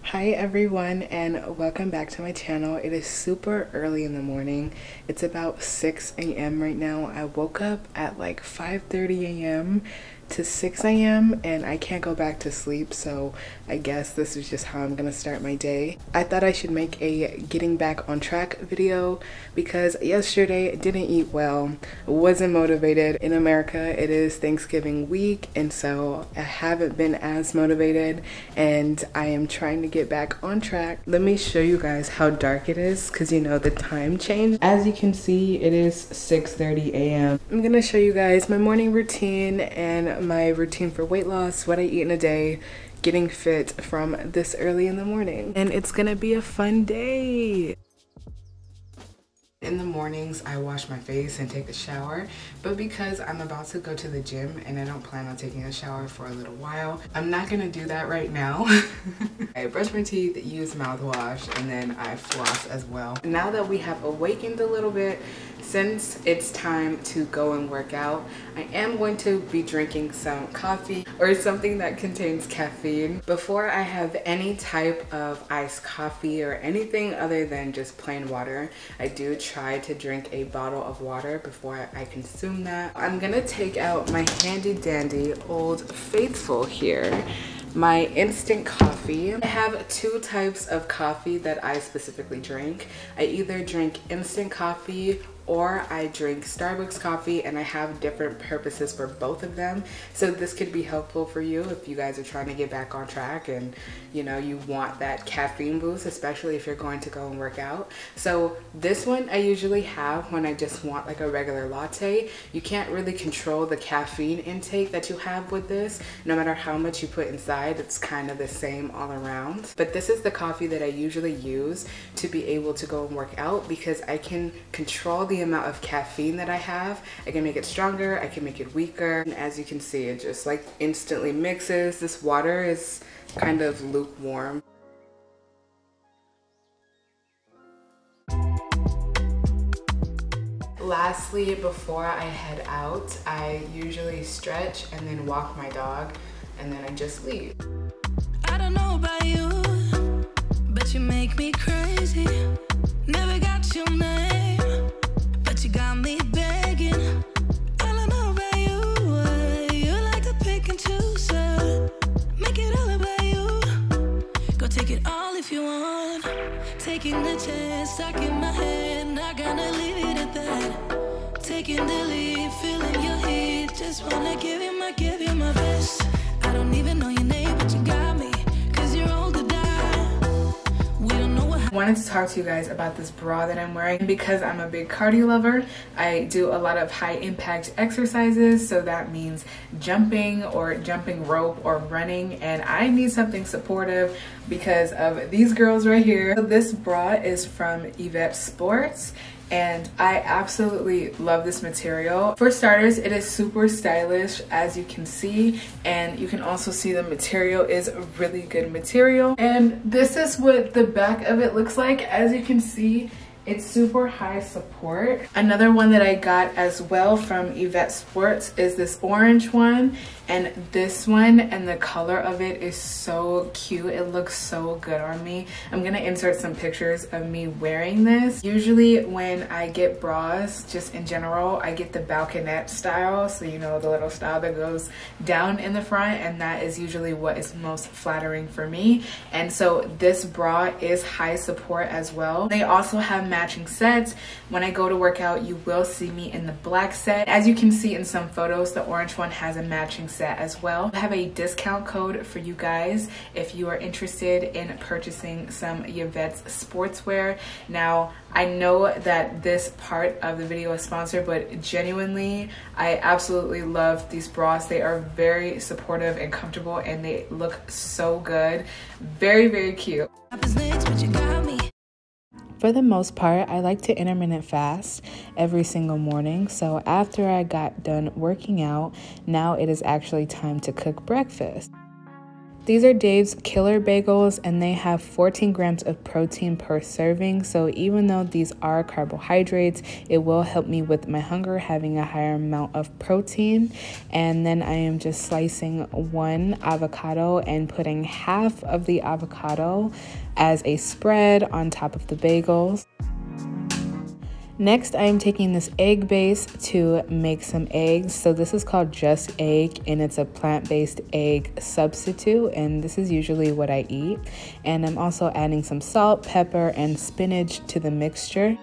Hi everyone, and welcome back to my channel. It is super early in the morning. It's about 6 a.m. right now. I woke up at like 5:30 a.m. to 6 a.m. and I can't go back to sleep, so I guess this is just how I'm gonna start my day. I thought I should make a getting back on track video because yesterday I didn't eat well, wasn't motivated. In America it is Thanksgiving week, and so I haven't been as motivated, and I am trying to get back on track. Let me show you guys how dark it is because you know the time changed. As you can see, it is 6:30 a.m. I'm gonna show you guys my morning routine and my routine for weight loss, what I eat in a day, getting fit from this early in the morning. And it's gonna be a fun day. In the mornings, I wash my face and take a shower, but because I'm about to go to the gym and I don't plan on taking a shower for a little while, I'm not gonna do that right now. I brush my teeth, use mouthwash, and then I floss as well. Now that we have awakened a little bit, since it's time to go and work out, I am going to be drinking some coffee or something that contains caffeine. Before I have any type of iced coffee or anything other than just plain water, I do try to drink a bottle of water before I consume that. I'm gonna take out my handy dandy Old Faithful here. My instant coffee. I have two types of coffee that I specifically drink. I either drink instant coffee or I drink Starbucks coffee, and I have different purposes for both of them. So this could be helpful for you if you guys are trying to get back on track and you know you want that caffeine boost, especially if you're going to go and work out. So this one I usually have when I just want like a regular latte. You can't really control the caffeine intake that you have with this. No matter how much you put inside, it's kind of the same all around. But this is the coffee that I usually use to be able to go and work out because I can control the amount of caffeine that I have. I can make it stronger, I can make it weaker, and as you can see, it just like instantly mixes. This water is kind of lukewarm. Lastly, before I head out, I usually stretch and then walk my dog, and then I just leave. I don't know about you, but you make me crazy. Never got your name, but you got me begging. I don't know about you, you like to pick and choose, make it all about you. Go take it all if you want. Taking the chance, stuck in my head, not gonna leave it at that. Taking the lead, feeling your heat, just wanna give you my best. I don't even know your name, but you got me, 'cause you're old to die. We don't know what. I wanted to talk to you guys about this bra that I'm wearing. Because I'm a big cardio lover, I do a lot of high impact exercises, so that means jumping or jumping rope or running, and I need something supportive because of these girls right here. So this bra is from Yvette Sports, and I absolutely love this material. For starters, it is super stylish, as you can see, and you can also see the material is a really good material. And this is what the back of it looks like. As you can see, it's super high support. Another one that I got as well from Yvette Sports is this orange one, and this one, and the color of it is so cute. It looks so good on me. I'm gonna insert some pictures of me wearing this. Usually when I get bras, just in general, I get the balconette style, so you know, the little style that goes down in the front, and that is usually what is most flattering for me. And so this bra is high support as well. They also have matching sets. When I go to work out, you will see me in the black set. As you can see in some photos, the orange one has a matching set as well. I have a discount code for you guys if you are interested in purchasing some Yvette's sportswear. Now, I know that this part of the video is sponsored, but genuinely, I absolutely love these bras. They are very supportive and comfortable, and they look so good. Very, very cute. For the most part, I like to intermittent fast every single morning. So after I got done working out, now it is actually time to cook breakfast. These are Dave's Killer Bagels, and they have 14 grams of protein per serving. So even though these are carbohydrates, it will help me with my hunger, having a higher amount of protein. And then I am just slicing one avocado and putting half of the avocado as a spread on top of the bagels. Next, I am taking this egg base to make some eggs. So this is called Just Egg, and it's a plant-based egg substitute, and this is usually what I eat. And I'm also adding some salt, pepper, and spinach to the mixture.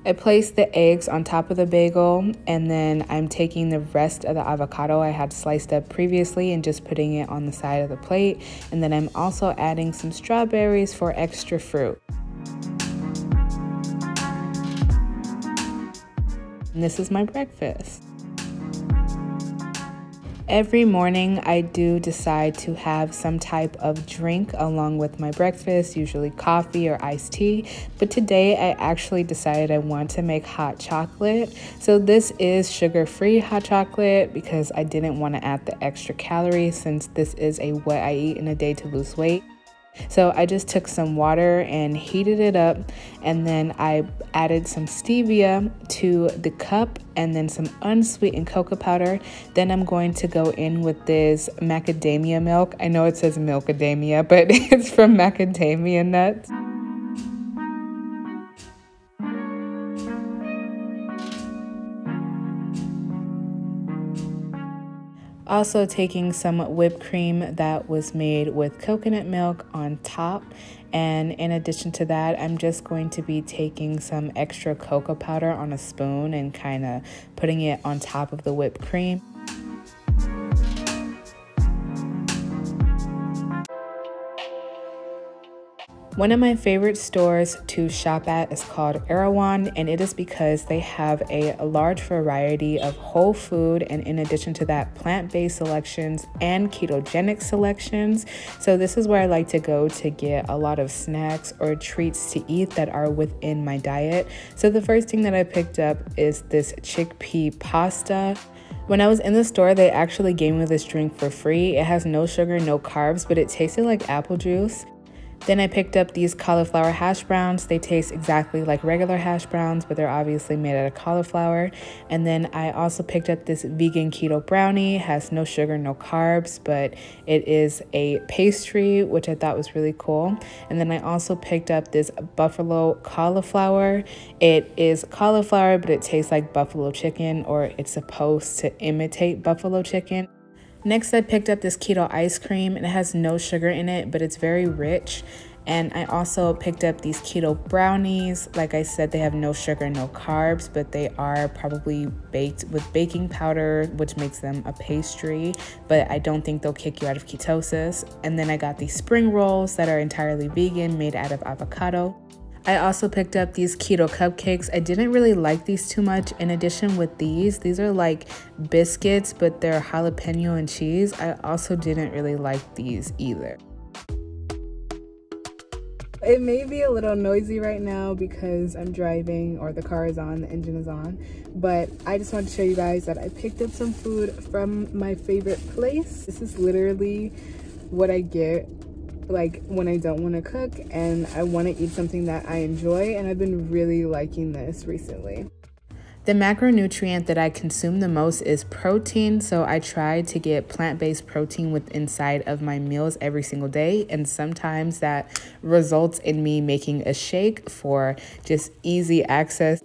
I placed the eggs on top of the bagel, and then I'm taking the rest of the avocado I had sliced up previously and just putting it on the side of the plate. And then I'm also adding some strawberries for extra fruit. And this is my breakfast. Every morning I do decide to have some type of drink along with my breakfast, usually coffee or iced tea. But today I actually decided I want to make hot chocolate. So this is sugar-free hot chocolate because I didn't want to add the extra calories, since this is what I eat in a day to lose weight. So I just took some water and heated it up, and then I added some stevia to the cup and then some unsweetened cocoa powder. Then I'm going to go in with this macadamia milk. I know it says milkadamia, but it's from macadamia nuts. Also taking some whipped cream that was made with coconut milk on top. And in addition to that, I'm just going to be taking some extra cocoa powder on a spoon and kind of putting it on top of the whipped cream. One of my favorite stores to shop at is called Erewhon, and it is because they have a large variety of whole food, and in addition to that, plant-based selections and ketogenic selections. So this is where I like to go to get a lot of snacks or treats to eat that are within my diet. So the first thing that I picked up is this chickpea pasta. When I was in the store, they actually gave me this drink for free. It has no sugar, no carbs, but it tasted like apple juice. Then I picked up these cauliflower hash browns. They taste exactly like regular hash browns, but they're obviously made out of cauliflower. And then I also picked up this vegan keto brownie. It has no sugar, no carbs, but it is a pastry, which I thought was really cool. And then I also picked up this buffalo cauliflower. It is cauliflower, but it tastes like buffalo chicken, or it's supposed to imitate buffalo chicken. Next, I picked up this keto ice cream, and it has no sugar in it, but it's very rich. And I also picked up these keto brownies. Like I said, they have no sugar, no carbs, but they are probably baked with baking powder, which makes them a pastry, but I don't think they'll kick you out of ketosis. And then I got these spring rolls that are entirely vegan, made out of avocado. I also picked up these Keto Cupcakes. I didn't really like these too much. In addition with these are like biscuits, but they're jalapeno and cheese. I also didn't really like these either. It may be a little noisy right now because I'm driving, or the car is on, the engine is on, but I just wanted to show you guys that I picked up some food from my favorite place. This is literally what I get like when I don't want to cook and I want to eat something that I enjoy, and I've been really liking this recently. The macronutrient that I consume the most is protein, so I try to get plant-based protein inside of my meals every single day, and sometimes that results in me making a shake for just easy access.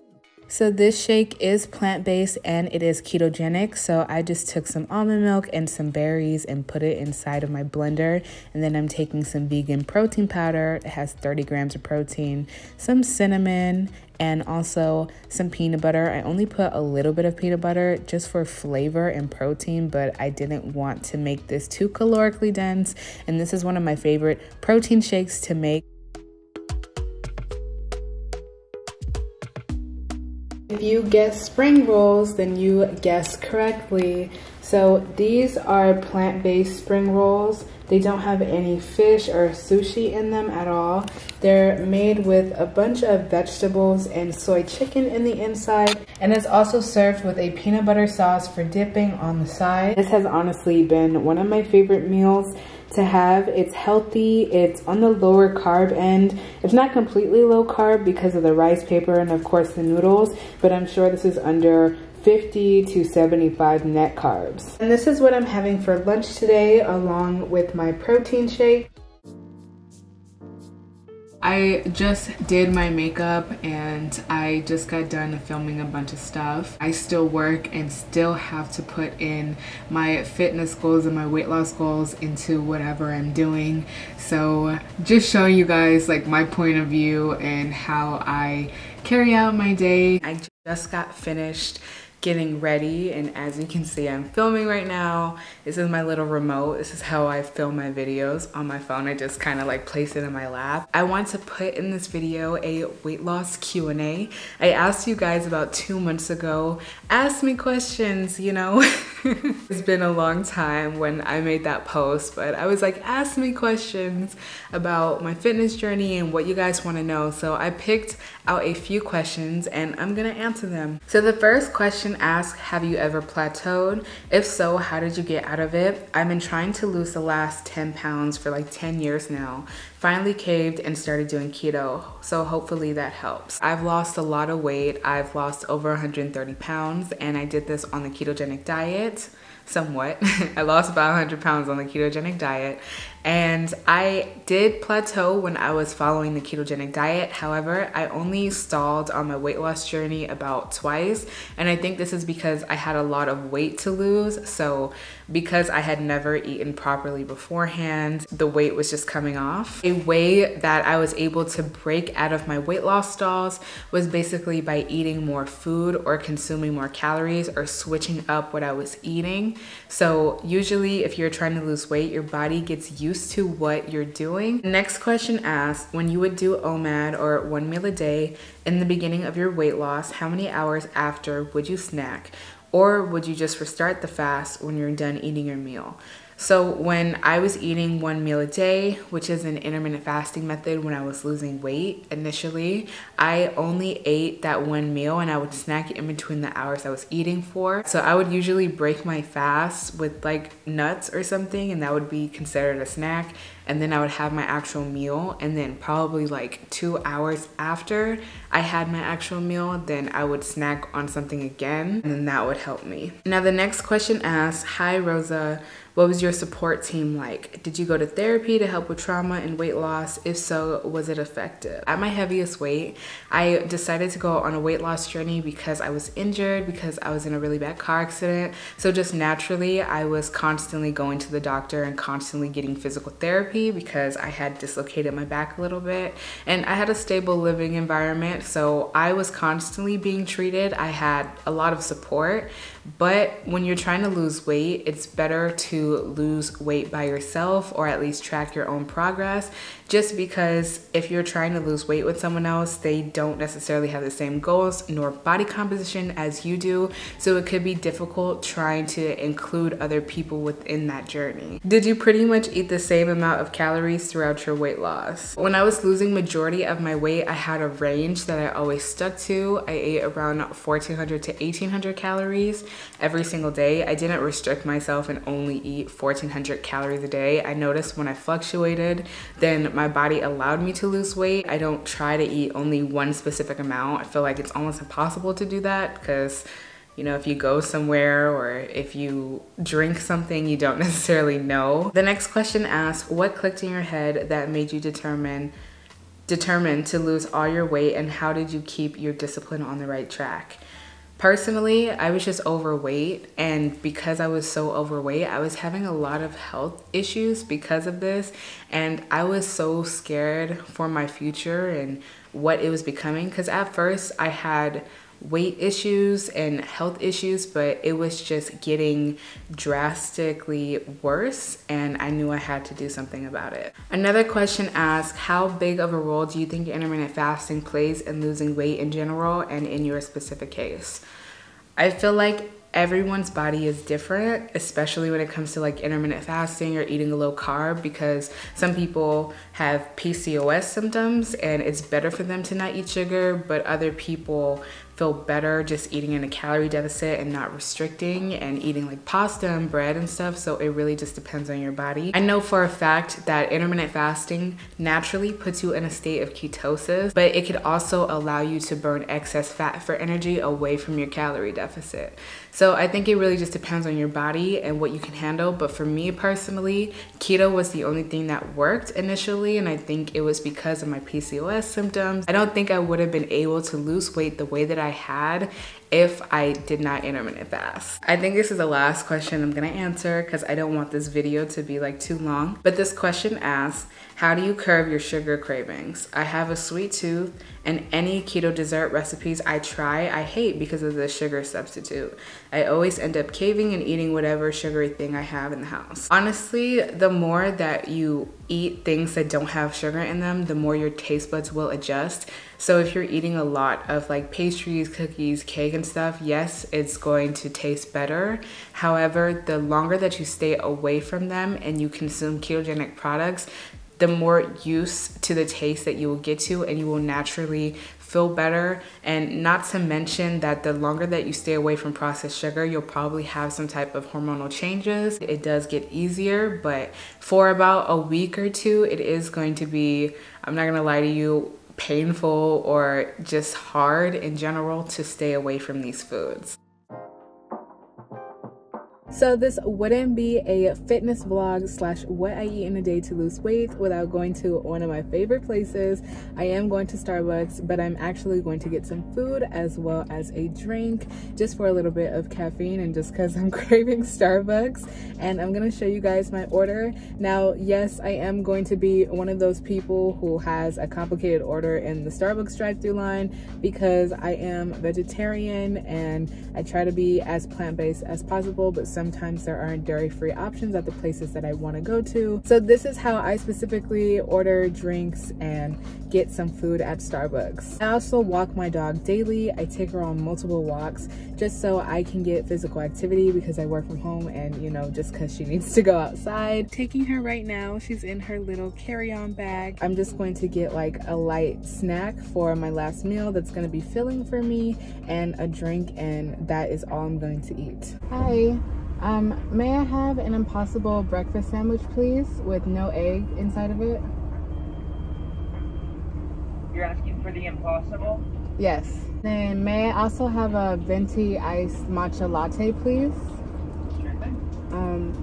So this shake is plant-based and it is ketogenic. So I just took some almond milk and some berries and put it inside of my blender. And then I'm taking some vegan protein powder. It has 30 grams of protein, some cinnamon, and also some peanut butter. I only put a little bit of peanut butter just for flavor and protein, but I didn't want to make this too calorically dense. And this is one of my favorite protein shakes to make. If you guessed spring rolls, then you guessed correctly. So these are plant-based spring rolls. They don't have any fish or sushi in them at all. They're made with a bunch of vegetables and soy chicken in the inside. And it's also served with a peanut butter sauce for dipping on the side. This has honestly been one of my favorite meals to have. It's healthy, it's on the lower carb end. It's not completely low carb because of the rice paper and of course the noodles, but I'm sure this is under 50 to 75 net carbs. And this is what I'm having for lunch today along with my protein shake. I just did my makeup and I just got done filming a bunch of stuff. I still work and still have to put in my fitness goals and my weight loss goals into whatever I'm doing. So just showing you guys like my point of view and how I carry out my day. I just got finished getting ready, and as you can see, I'm filming right now. This is my little remote. This is how I film my videos on my phone. I just kind of like place it in my lap. I want to put in this video a weight loss Q&A. I asked you guys about 2 months ago, ask me questions, you know. It's been a long time when I made that post, but I was like, ask me questions about my fitness journey and what you guys want to know. So I picked out a few questions and I'm gonna answer them. So the first question asks, have you ever plateaued? If so, how did you get out of it? I've been trying to lose the last 10 pounds for like 10 years now. Finally caved and started doing keto, so hopefully that helps. I've lost a lot of weight. I've lost over 130 pounds and I did this on the ketogenic diet. Somewhat. I lost about 100 pounds on the ketogenic diet, and I did plateau when I was following the ketogenic diet. However, I only stalled on my weight loss journey about twice, and I think this is because I had a lot of weight to lose. So because I had never eaten properly beforehand, the weight was just coming off. A way that I was able to break out of my weight loss stalls was basically by eating more food or consuming more calories or switching up what I was eating. So usually if you're trying to lose weight, your body gets used to what you're doing. The next question asks, when you would do OMAD or 1 meal a day in the beginning of your weight loss, how many hours after would you snack? Or would you just restart the fast when you're done eating your meal? So when I was eating 1 meal a day, which is an intermittent fasting method when I was losing weight initially, I only ate that 1 meal and I would snack in between the hours I was eating for. So I would usually break my fast with like nuts or something, and that would be considered a snack. And then I would have my actual meal, and then probably like 2 hours after I had my actual meal, then I would snack on something again, and then that would help me. Now the next question asks, hi Rosa, what was your support team like? Did you go to therapy to help with trauma and weight loss? If so, was it effective? At my heaviest weight, I decided to go on a weight loss journey because I was injured, because I was in a really bad car accident. So just naturally, I was constantly going to the doctor and constantly getting physical therapy because I had dislocated my back a little bit, and I had a stable living environment. So I was constantly being treated. I had a lot of support, but when you're trying to lose weight, it's better to lose weight by yourself, or at least track your own progress, just because if you're trying to lose weight with someone else, they don't necessarily have the same goals nor body composition as you do. So it could be difficult trying to include other people within that journey. Did you pretty much eat the same amount of calories throughout your weight loss? When I was losing majority of my weight, I had a range that I always stuck to. I ate around 1,400 to 1,800 calories every single day. I didn't restrict myself and only eat 1,400 calories a day. I noticed when I fluctuated, then my body allowed me to lose weight. I don't try to eat only one specific amount. I feel like it's almost impossible to do that because, you know, if you go somewhere or if you drink something you don't necessarily know. The next question asks, what clicked in your head that made you determined to lose all your weight, and how did you keep your discipline on the right track? Personally, I was just overweight, and because I was so overweight, I was having a lot of health issues because of this, and I was so scared for my future and what it was becoming, because at first I had weight issues and health issues, but it was just getting drastically worse, and I knew I had to do something about it. Another question asks, how big of a role do you think intermittent fasting plays in losing weight in general and in your specific case? I feel like everyone's body is different, especially when it comes to like intermittent fasting or eating a low carb, because some people have PCOS symptoms and it's better for them to not eat sugar, but other people feel better just eating in a calorie deficit and not restricting and eating like pasta and bread and stuff. So it really just depends on your body. I know for a fact that intermittent fasting naturally puts you in a state of ketosis, but it could also allow you to burn excess fat for energy away from your calorie deficit. So I think it really just depends on your body and what you can handle. But for me personally, keto was the only thing that worked initially, and I think it was because of my PCOS symptoms. I don't think I would have been able to lose weight the way that I had if I did not intermittent fast. I think this is the last question I'm gonna answer because I don't want this video to be like too long. But this question asks, how do you curb your sugar cravings? I have a sweet tooth, and any keto dessert recipes I try, I hate because of the sugar substitute. I always end up caving and eating whatever sugary thing I have in the house. Honestly, the more that you eat things that don't have sugar in them, the more your taste buds will adjust. So if you're eating a lot of like pastries, cookies, cake and stuff, yes, it's going to taste better. However, the longer that you stay away from them and you consume ketogenic products, the more used to the taste that you will get to, and you will naturally feel better. And not to mention that the longer that you stay away from processed sugar, you'll probably have some type of hormonal changes. It does get easier, but for about a week or two, it is going to be, I'm not gonna lie to you, painful or just hard in general to stay away from these foods. So this wouldn't be a fitness vlog slash what I eat in a day to lose weight without going to one of my favorite places. I am going to Starbucks, but I'm actually going to get some food as well as a drink just for a little bit of caffeine and just because I'm craving Starbucks. And I'm going to show you guys my order. Now, yes, I am going to be one of those people who has a complicated order in the Starbucks drive-thru line because I am vegetarian and I try to be as plant-based as possible, but sometimes there aren't dairy-free options at the places that I want to go to. So this is how I specifically order drinks and get some food at Starbucks. I also walk my dog daily. I take her on multiple walks just so I can get physical activity because I work from home, and you know, just because she needs to go outside. Taking her right now, she's in her little carry-on bag. I'm just going to get like a light snack for my last meal that's going to be filling for me, and a drink, and that is all I'm going to eat. Hi. May I have an Impossible breakfast sandwich, please, with no egg inside of it? You're asking for the Impossible? Yes. Then may I also have a venti iced matcha latte, please? Sure thing.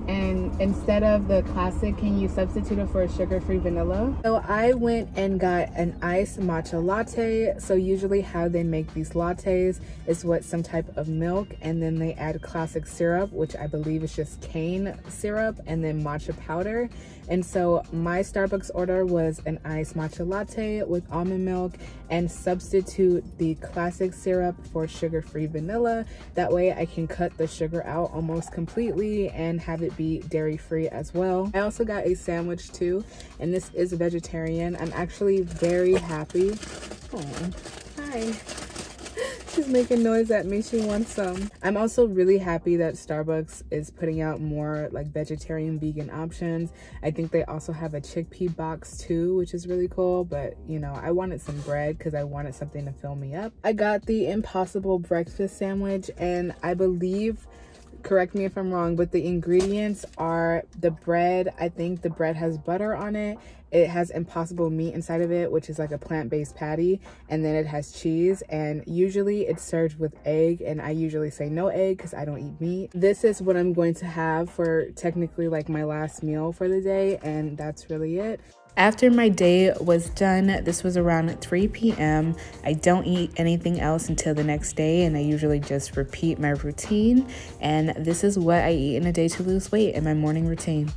And instead of the classic, can you substitute it for a sugar-free vanilla? So I went and got an iced matcha latte. So usually how they make these lattes is with some type of milk, and then they add classic syrup, which I believe is just cane syrup, and then matcha powder. And so my Starbucks order was an iced matcha latte with almond milk, and substitute the classic syrup for sugar-free vanilla. That way I can cut the sugar out almost completely and have it be dairy-free as well. I also got a sandwich too, and this is vegetarian. I'm actually very happy. Oh, hi. She's making noise at me. She wants some. I'm also really happy that Starbucks is putting out more like vegetarian vegan options. I think they also have a chickpea box too, which is really cool. But you know, I wanted some bread because I wanted something to fill me up. I got the Impossible breakfast sandwich, and I believe, correct me if I'm wrong, but the ingredients are the bread. I think the bread has butter on it. It has Impossible meat inside of it, which is like a plant-based patty, and then it has cheese, and usually it's served with egg, and I usually say no egg because I don't eat meat. This is what I'm going to have for technically like my last meal for the day, and that's really it. After my day was done, this was around 3 p.m. I don't eat anything else until the next day, and I usually just repeat my routine. And this is what I eat in a day to lose weight in my morning routine.